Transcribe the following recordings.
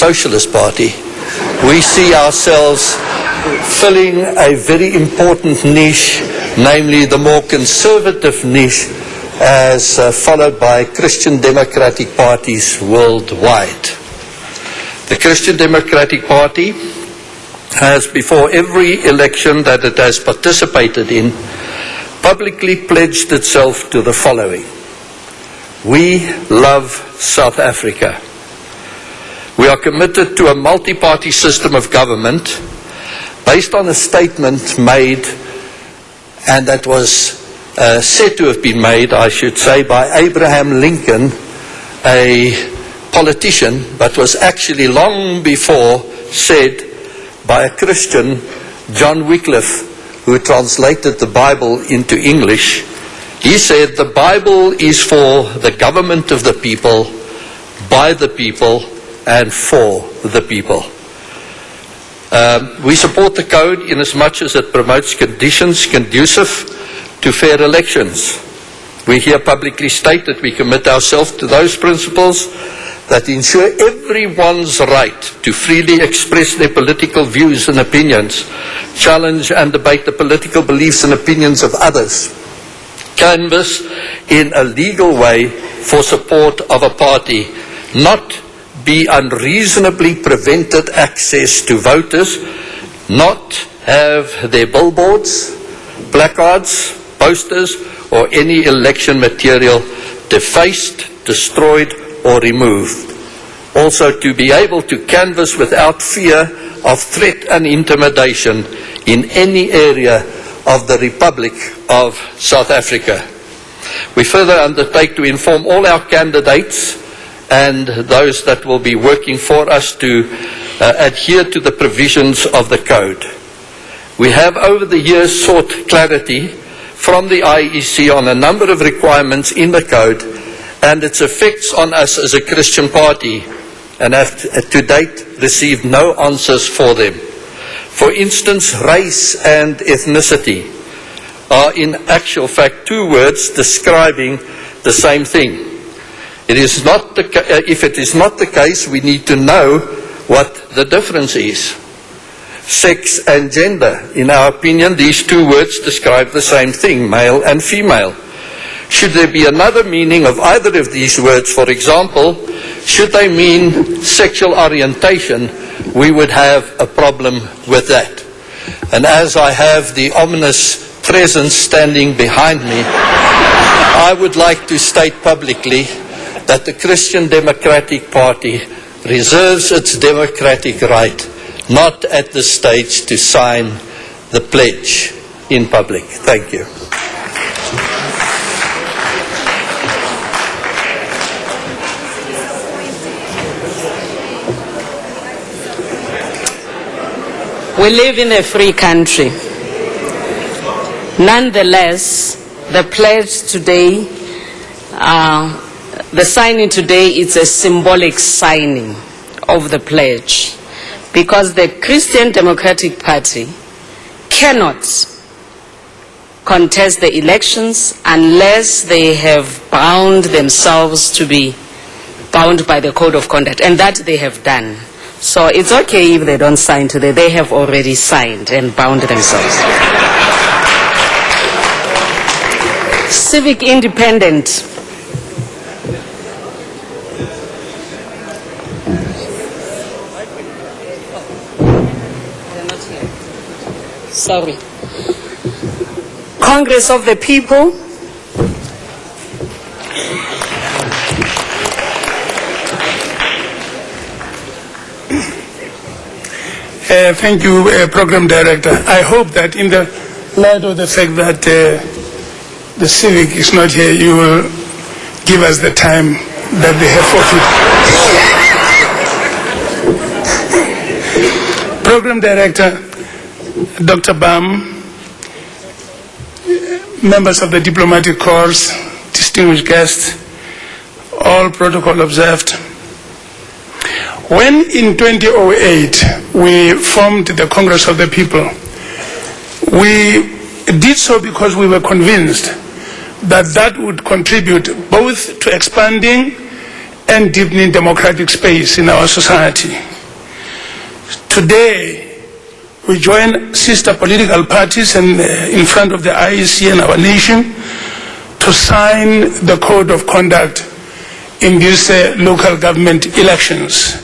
Socialist Party, we see ourselves filling a very important niche, namely the more conservative niche, as followed by Christian democratic parties worldwide. The Christian Democratic Party has, before every election that it has participated in, publicly pledged itself to the following: we love South Africa. We are committed to a multi-party system of government based on a statement made, and that was said to have been made, I should say, by Abraham Lincoln, a politician, but was actually long before said by a Christian, John Wycliffe, who translated the Bible into English. He said, the Bible is for the government of the people, by the people, and for the people. We support the code in as much as it promotes conditions conducive to fair elections. We here publicly state that we commit ourselves to those principles that ensure everyone's right to freely express their political views and opinions, challenge and debate the political beliefs and opinions of others, canvass in a legal way for support of a party, not be unreasonably prevented access to voters, not have their billboards, placards, posters, or any election material defaced, destroyed, or removed. Also, to be able to canvass without fear of threat and intimidation in any area of the Republic of South Africa. We further undertake to inform all our candidates and those that will be working for us to adhere to the provisions of the code. We have over the years sought clarity from the IEC on a number of requirements in the code and its effects on us as a Christian party, and have to date received no answers for them. For instance, race and ethnicity are in actual fact two words describing the same thing. If it is not the case, we need to know what the difference is. Sex and gender, in our opinion, these two words describe the same thing, male and female. Should there be another meaning of either of these words, for example, should they mean sexual orientation, we would have a problem with that. And as I have the ominous presence standing behind me, I would like to state publicly that the Christian Democratic Party reserves its democratic right not at this stage to sign the pledge in public. Thank you. We live in a free country. Nonetheless, the pledge today, the signing today is a symbolic signing of the pledge, because the Christian Democratic Party cannot contest the elections unless they have bound themselves to be bound by the Code of Conduct, and that they have done. So it's okay if they don't sign today. They have already signed and bound themselves. Civic independence. Sorry. Congress of the People. Thank you, Program Director. I hope that in the light of the fact that the Civic is not here, you will give us the time that they have forfeited. Program Director, Dr. Bam, members of the diplomatic corps, distinguished guests, all protocol observed. When in 2008 we formed the Congress of the People, we did so because we were convinced that that would contribute both to expanding and deepening democratic space in our society. Today, we join sister political parties and in front of the IEC and our nation to sign the code of conduct in these local government elections.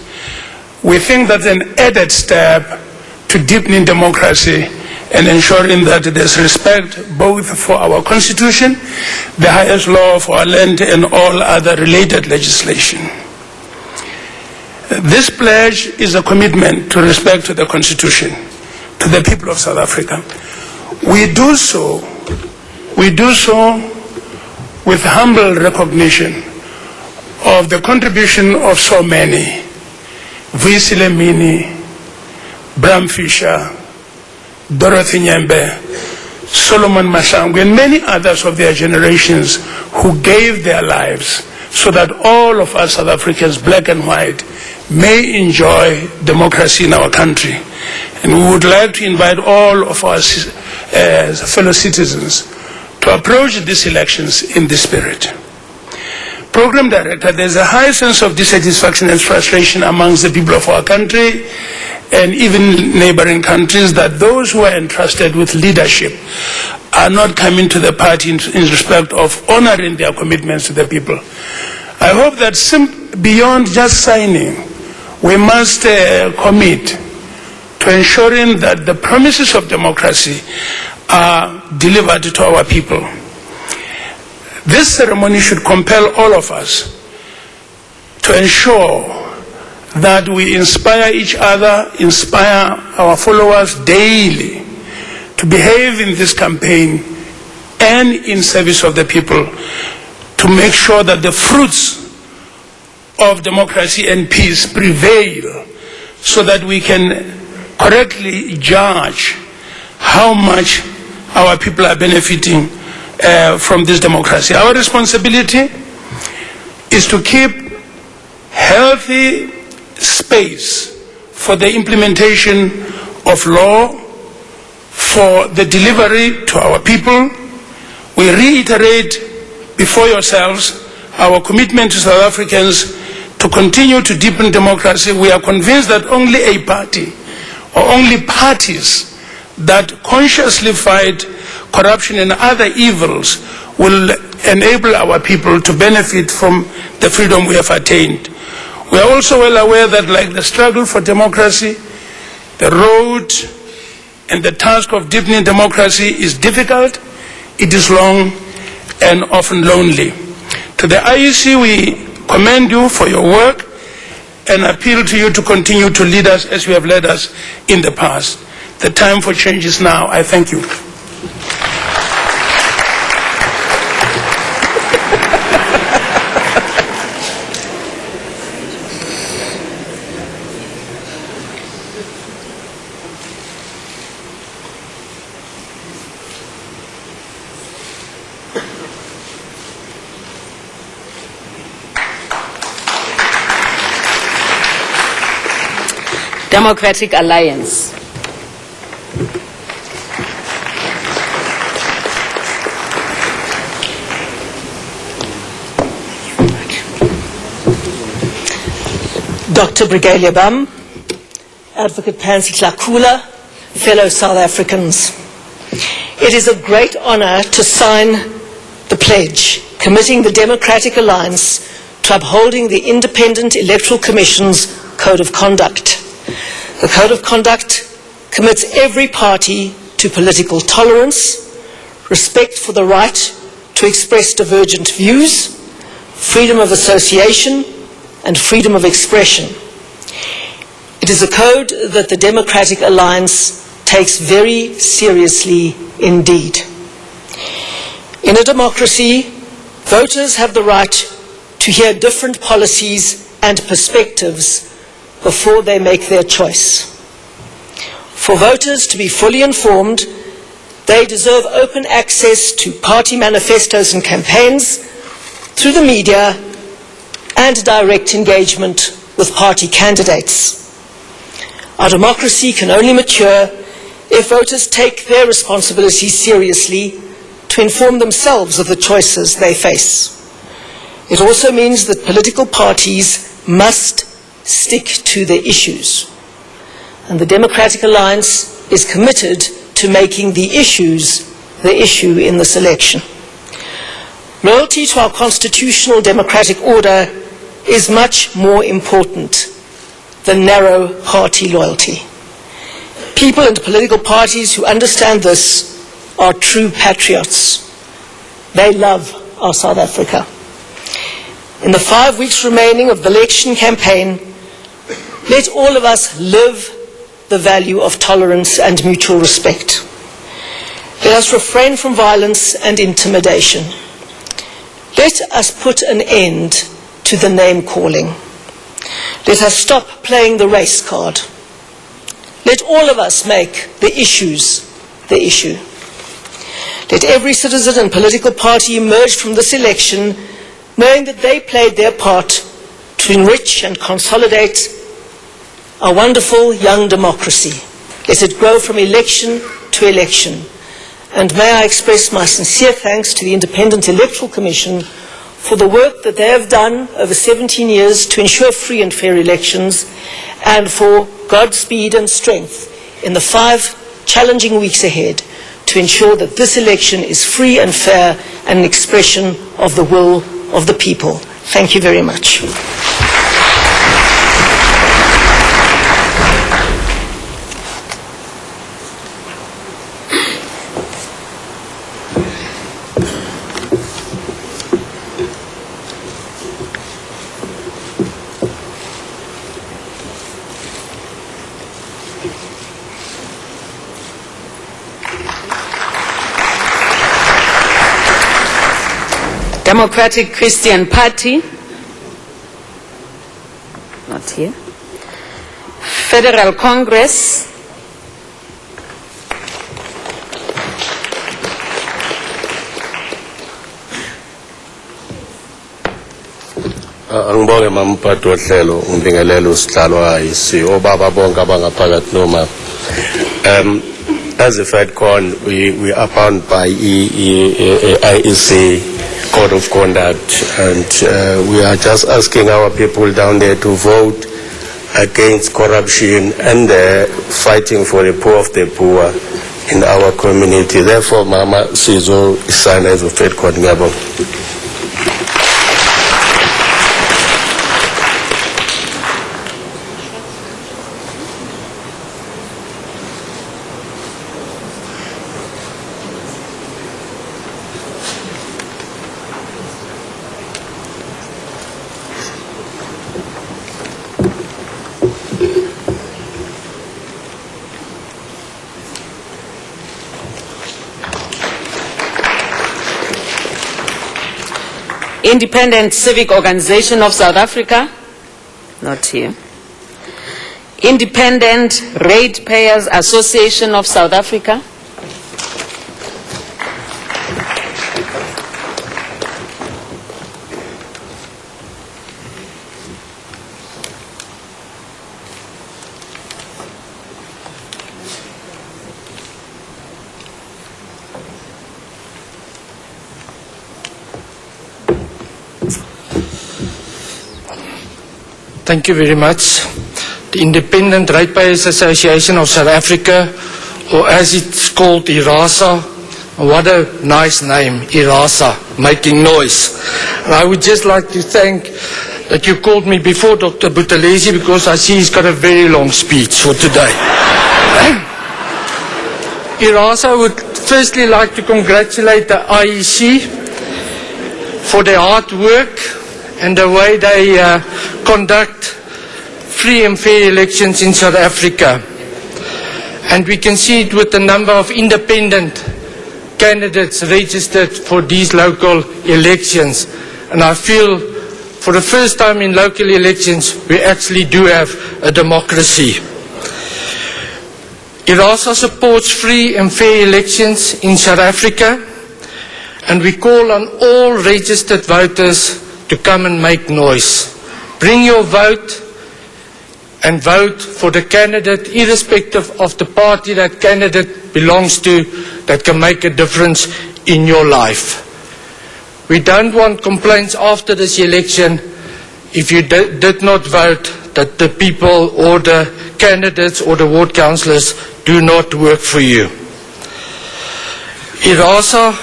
We think that's an added step to deepening democracy and ensuring that there's respect both for our constitution, the highest law of our land, and all other related legislation. This pledge is a commitment to respect the constitution, to the people of South Africa. We do so with humble recognition of the contribution of so many, Visi Lemini, Bram Fisher, Dorothy Nyembe, Solomon Masango, and many others of their generations who gave their lives so that all of us South Africans, black and white, may enjoy democracy in our country. And we would like to invite all of our fellow citizens to approach these elections in this spirit. Program Director, there's a high sense of dissatisfaction and frustration amongst the people of our country and even neighboring countries that those who are entrusted with leadership are not coming to the party in respect of honoring their commitments to the people. I hope that beyond just signing, we must commit to ensuring that the promises of democracy are delivered to our people. This ceremony should compel all of us to ensure that we inspire each other, inspire our followers daily to behave in this campaign and in service of the people to make sure that the fruits of democracy and peace prevail so that we can correctly judge how much our people are benefiting from this democracy. Our responsibility is to keep healthy space for the implementation of law, for the delivery to our people. We reiterate before yourselves our commitment to South Africans to continue to deepen democracy. We are convinced that only a party or only parties that consciously fight corruption and other evils will enable our people to benefit from the freedom we have attained. We are also well aware that, like the struggle for democracy, the road and the task of deepening democracy is difficult, it is long, and often lonely. To the IEC, we commend you for your work and appeal to you to continue to lead us as you have led us in the past. The time for change is now. I thank you. Democratic Alliance. Dr. Brigalia Bam, Advocate Pansy Tlakula, fellow South Africans. It is a great honor to sign the pledge committing the Democratic Alliance to upholding the Independent Electoral Commission's Code of Conduct. The Code of Conduct commits every party to political tolerance, respect for the right to express divergent views, freedom of association, and freedom of expression. It is a code that the Democratic Alliance takes very seriously indeed. In a democracy, voters have the right to hear different policies and perspectives before they make their choice. For voters to be fully informed, they deserve open access to party manifestos and campaigns through the media and direct engagement with party candidates. Our democracy can only mature if voters take their responsibilities seriously to inform themselves of the choices they face. It also means that political parties must stick to their issues. and the Democratic Alliance is committed to making the issues the issue in this election. Loyalty to our constitutional democratic order is much more important than narrow party loyalty. People and political parties who understand this are true patriots. They love our South Africa. In the 5 weeks remaining of the election campaign, let all of us live the value of tolerance and mutual respect. Let us refrain from violence and intimidation. Let us put an end to the name-calling. Let us stop playing the race card. Let all of us make the issues the issue. Let every citizen and political party emerge from this election knowing that they played their part to enrich and consolidate our wonderful young democracy. Let it grow from election to election. And may I express my sincere thanks to the Independent Electoral Commission for the work that they have done over 17 years to ensure free and fair elections, and for Godspeed and strength in the 5 challenging weeks ahead to ensure that this election is free and fair and an expression of the will of the people. Thank you very much. Democratic Christian Party, not here. Federal Congress, Angibonge mamphathi wohlelo umbingelelo sidlalwa IEC obaba bonke abangaphakathi noma as a FedCon we are bound by IEC Code of Conduct, and we are just asking our people down there to vote against corruption and fighting for the poor of the poor in our community. Therefore, Mama Sizo sign as a FedCon ngiyabonga. Independent Civic Organization of South Africa, not here. Independent Ratepayers Association of South Africa, Thank you very much. The Independent Ratepayers Association of South Africa, or as it's called, IRASA. What a nice name, IRASA, making noise. And I would just like to thank that you called me before Dr. Buthelezi, because I see he's got a very long speech for today. IRASA would firstly like to congratulate the IEC for their hard work and the way they conduct free and fair elections in South Africa. And we can see it with the number of independent candidates registered for these local elections. And I feel for the first time in local elections, we actually do have a democracy. It also supports free and fair elections in South Africa, and we call on all registered voters to come and make noise. Bring your vote and vote for the candidate, irrespective of the party that candidate belongs to, that can make a difference in your life. We don't want complaints after this election if you did not vote, that the people or the candidates or the ward councillors do not work for you. IRASA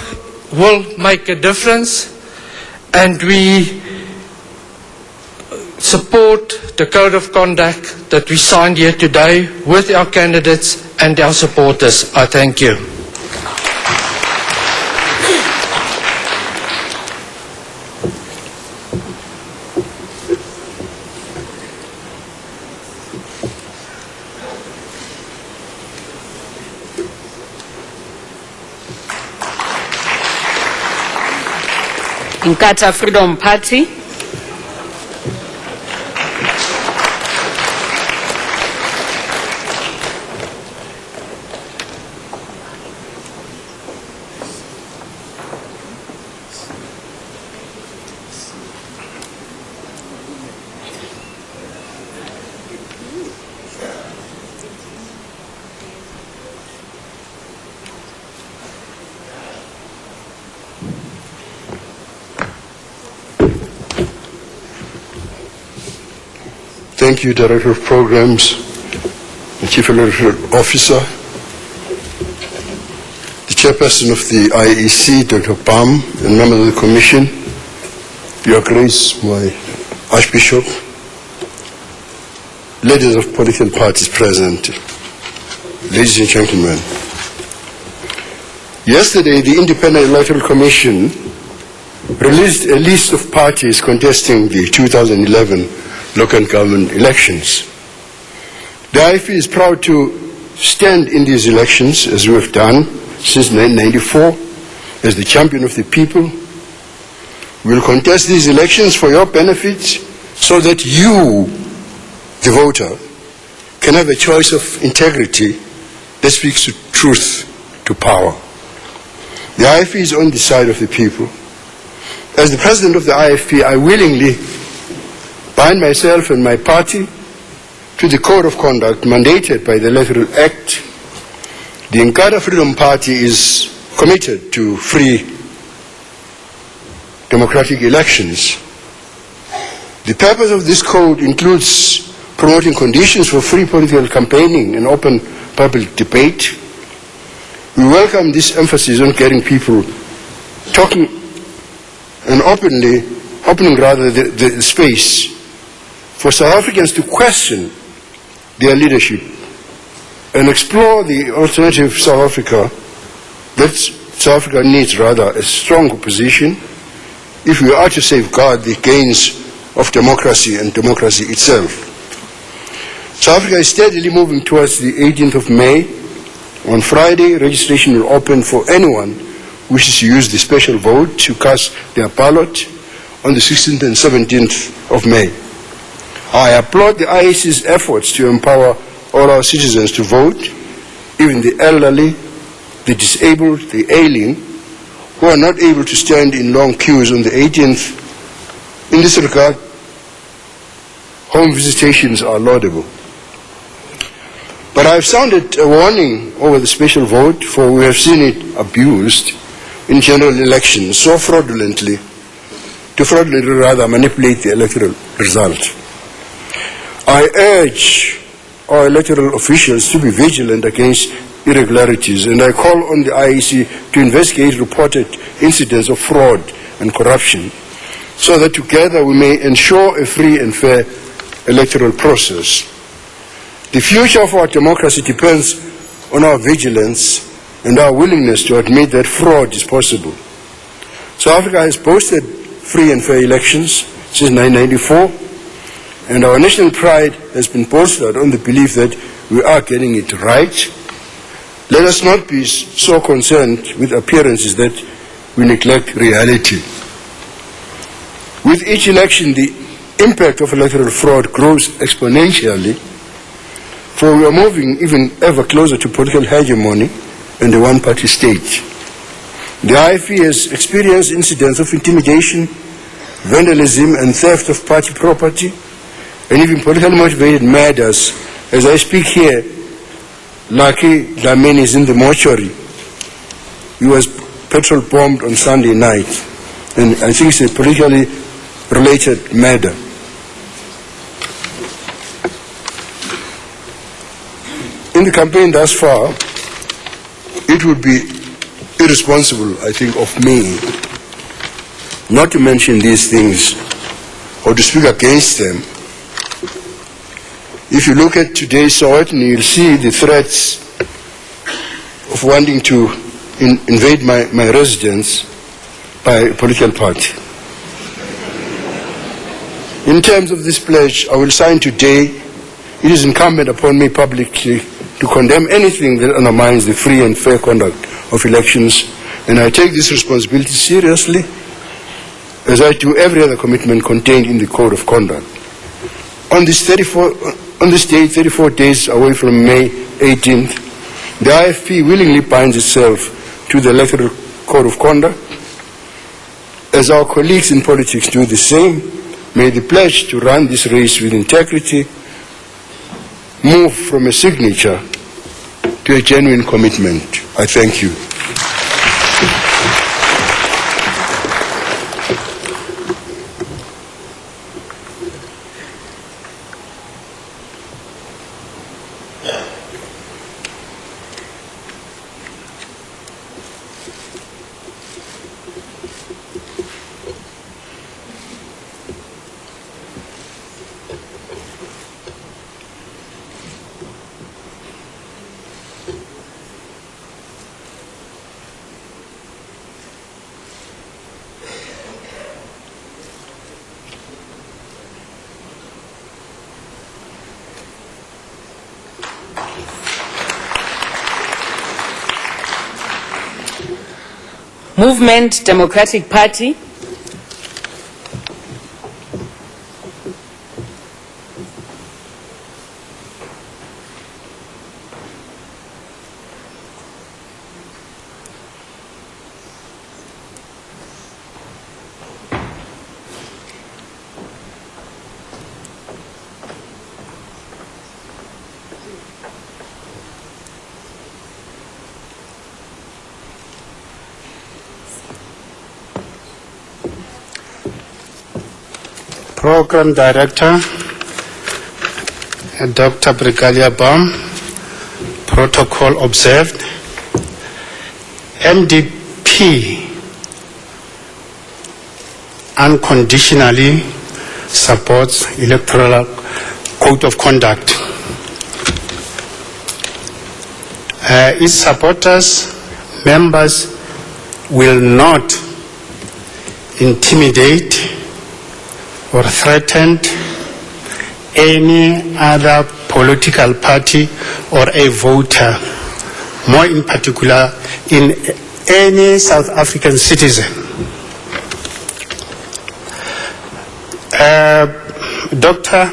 will make a difference, and we support the code of conduct that we signed here today with our candidates and our supporters. I thank you. Inkatha Freedom Party. Thank you, Director of Programs, the Chief Electoral Officer, the Chairperson of the IEC, Dr. Bam, and members of the Commission, Your Grace, my Archbishop, leaders of political parties present, ladies and gentlemen. Yesterday, the Independent Electoral Commission released a list of parties contesting the 2011 local government elections. The IFE is proud to stand in these elections, as we have done since 1994, as the champion of the people. We will contest these elections for your benefit so that you, the voter, can have a choice of integrity that speaks to truth, to power. The IFE is on the side of the people. As the president of the IFE, I willingly bind myself and my party to the code of conduct mandated by the Electoral Act. The Inkatha Freedom Party is committed to free democratic elections. The purpose of this code includes promoting conditions for free political campaigning and open public debate. We welcome this emphasis on getting people talking and opening the space for South Africans to question their leadership and explore the alternative South Africa that South Africa needs, rather, a strong opposition if we are to safeguard the gains of democracy and democracy itself. South Africa is steadily moving towards the 18th of May. On Friday, registration will open for anyone who wishes to use the special vote to cast their ballot on the 16th and 17th of May. I applaud the IEC's efforts to empower all our citizens to vote, even the elderly, the disabled, the ailing, who are not able to stand in long queues on the 18th. In this regard, home visitations are laudable. But I have sounded a warning over the special vote, for we have seen it abused in general elections so fraudulently, manipulate the electoral result. I urge our electoral officials to be vigilant against irregularities, and I call on the IEC to investigate reported incidents of fraud and corruption, so that together we may ensure a free and fair electoral process. The future of our democracy depends on our vigilance and our willingness to admit that fraud is possible. South Africa has boasted free and fair elections since 1994, and our national pride has been bolstered on the belief that we are getting it right. Let us not be so concerned with appearances that we neglect reality. With each election, the impact of electoral fraud grows exponentially, for we are moving even ever closer to political hegemony and the one-party state. The IFE has experienced incidents of intimidation, vandalism, and theft of party property, and even politically motivated murders. As I speak here, Lucky Dlamini is in the mortuary. He was petrol bombed on Sunday night, and I think it's a politically related murder. in the campaign thus far, it would be irresponsible, I think, of me not to mention these things or to speak against them. If you look at today's Sowetan, you'll see the threats of wanting to invade my residence by a political party. In terms of this pledge, I will sign today. It is incumbent upon me publicly to condemn anything that undermines the free and fair conduct of elections, and I take this responsibility seriously, as I do every other commitment contained in the Code of Conduct. On this day, 34 days away from May 18th, the IFP willingly binds itself to the Electoral Code of Conduct. As our colleagues in politics do the same, may the pledge to run this race with integrity move from a signature to a genuine commitment. I thank you. Movement Democratic Party. Program Director, Dr. Brigalia Baum, protocol observed. MDP unconditionally supports Electoral Code of Conduct. Its supporters, members, will not intimidate or threaten any other political party or a voter, more in particular in any South African citizen. Doctor,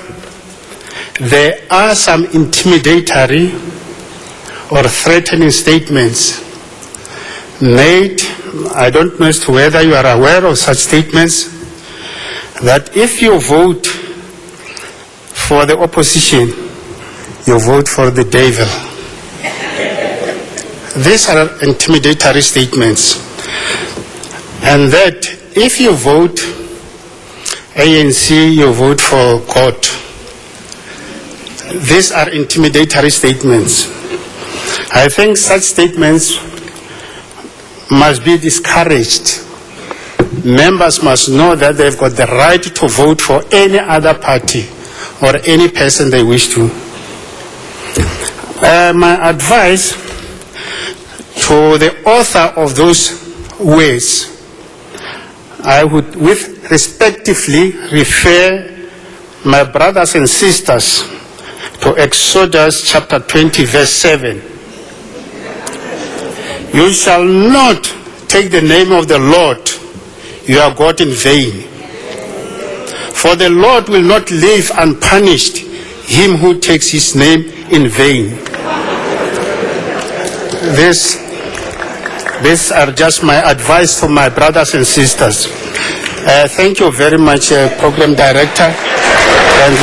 there are some intimidatory or threatening statements made. I don't know as to whether you are aware of such statements, that if you vote for the opposition, you vote for the devil. These are intimidatory statements. And that if you vote ANC, you vote for God. These are intimidatory statements. I think such statements must be discouraged. Members must know that they've got the right to vote for any other party or any person they wish to. My advice to the author of those words, I would respectively refer my brothers and sisters to Exodus chapter 20 verse 7. You shall not take the name of the Lord your God in vain. For the Lord will not leave unpunished him who takes his name in vain. These are just my advice to my brothers and sisters. Thank you very much, Program Director. And